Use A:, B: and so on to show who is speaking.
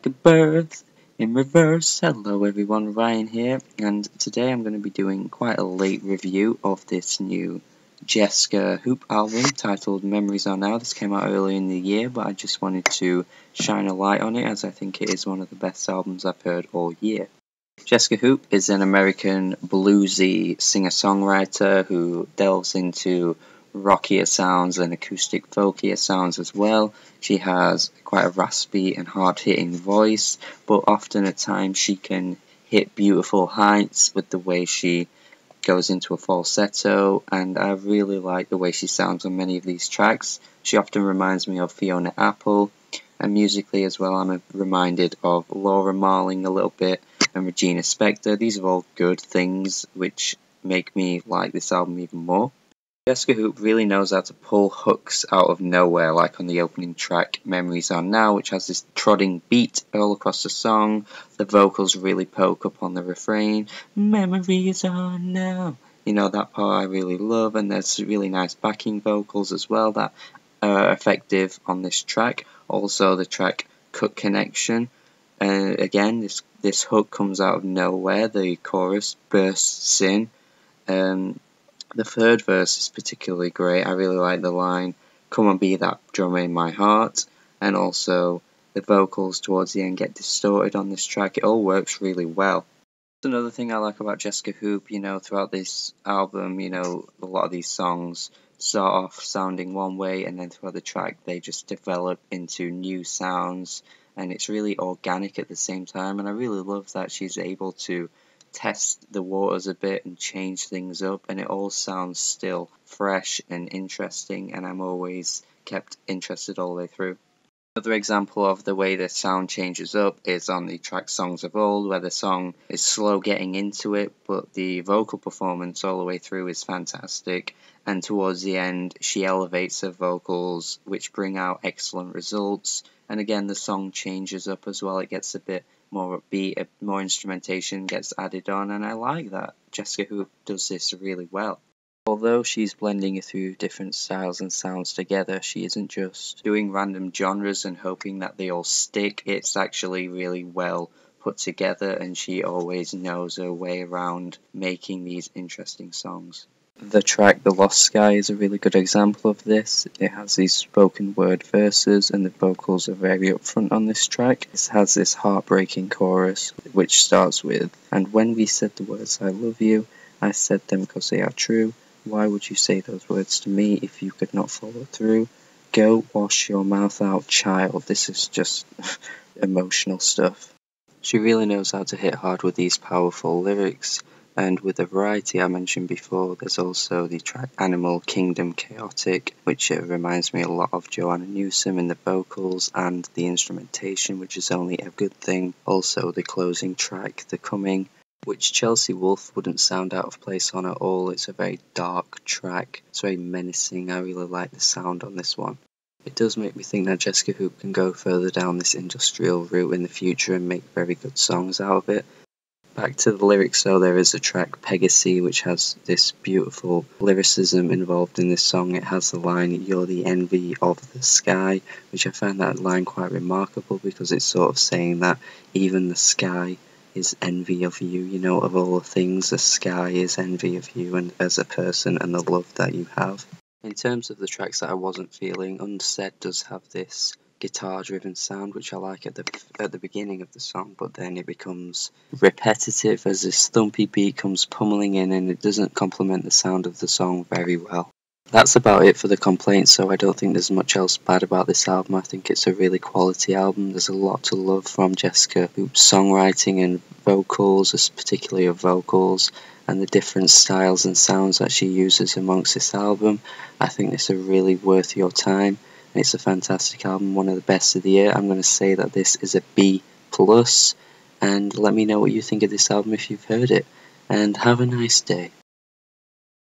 A: like a birth in reverse. Hello everyone, Ryan here, and today I'm going to be doing quite a late review of this new Jesca Hoop album titled Memories Are Now. This came out early in the year, but I just wanted to shine a light on it as I think it is one of the best albums I've heard all year. Jesca Hoop is an American bluesy singer-songwriter who delves into rockier sounds and acoustic folkier sounds as well. She has quite a raspy and hard-hitting voice, but often at times she can hit beautiful heights with the way she goes into a falsetto, and I really like the way she sounds on many of these tracks. She often reminds me of Fiona Apple, and musically as well I'm reminded of Laura Marling a little bit and Regina Spektor. These are all good things which make me like this album even more. Jesca Hoop really knows how to pull hooks out of nowhere, like on the opening track, Memories Are Now, which has this trotting beat all across the song. The vocals really poke up on the refrain, Memories Are Now. You know, that part I really love, and there's really nice backing vocals as well that are effective on this track. Also, the track Cut Connection. Again, this hook comes out of nowhere. The chorus bursts in. The third verse is particularly great. I really like the line, "Come and be that drummer in my heart," and also the vocals towards the end get distorted on this track. It all works really well. Another thing I like about Jesca Hoop, throughout this album, a lot of these songs start off sounding one way, and then throughout the track they just develop into new sounds, and it's really organic at the same time, and I really love that she's able to test the waters a bit and change things up, and it all sounds still fresh and interesting, and I'm always kept interested all the way through. Another example of the way the sound changes up is on the track Songs of Old, where the song is slow getting into it, but the vocal performance all the way through is fantastic, and towards the end she elevates her vocals, which bring out excellent results, and again the song changes up as well. It gets a bit more upbeat, more instrumentation gets added on, and I like that. Jesca Hoop does this really well. Although she's blending a few different styles and sounds together, she isn't just doing random genres and hoping that they all stick. It's actually really well put together, and she always knows her way around making these interesting songs. The track The Lost Sky is a really good example of this. It has these spoken word verses and the vocals are very upfront on this track. It has this heartbreaking chorus which starts with, "And when we said the words I love you, I said them because they are true. Why would you say those words to me if you could not follow through? Go wash your mouth out, child." This is just emotional stuff. She really knows how to hit hard with these powerful lyrics. And with the variety I mentioned before, there's also the track Animal Kingdom Chaotic, which reminds me a lot of Joanna Newsom in the vocals and the instrumentation, which is only a good thing. Also the closing track, The Coming, which Chelsea Wolfe wouldn't sound out of place on at all. It's a very dark track. It's very menacing. I really like the sound on this one. It does make me think that Jesca Hoop can go further down this industrial route in the future and make very good songs out of it. Back to the lyrics though, there is a track Pegasi which has this beautiful lyricism involved in this song. It has the line, "You're the envy of the sky," which I found that line quite remarkable because it's sort of saying that even the sky is envy of you, of all the things, the sky is envy of you and as a person and the love that you have. In terms of the tracks that I wasn't feeling, Unsaid does have this guitar-driven sound which I like at the beginning of the song, but then it becomes repetitive as this thumpy beat comes pummeling in and it doesn't complement the sound of the song very well. That's about it for the complaints, so I don't think there's much else bad about this album. I think it's a really quality album. There's a lot to love from Jesca Hoop's songwriting and vocals, particularly of vocals, and the different styles and sounds that she uses amongst this album. I think this is really worth your time. It's a fantastic album, one of the best of the year. I'm going to say that this is a B+, and let me know what you think of this album if you've heard it, and have a nice day.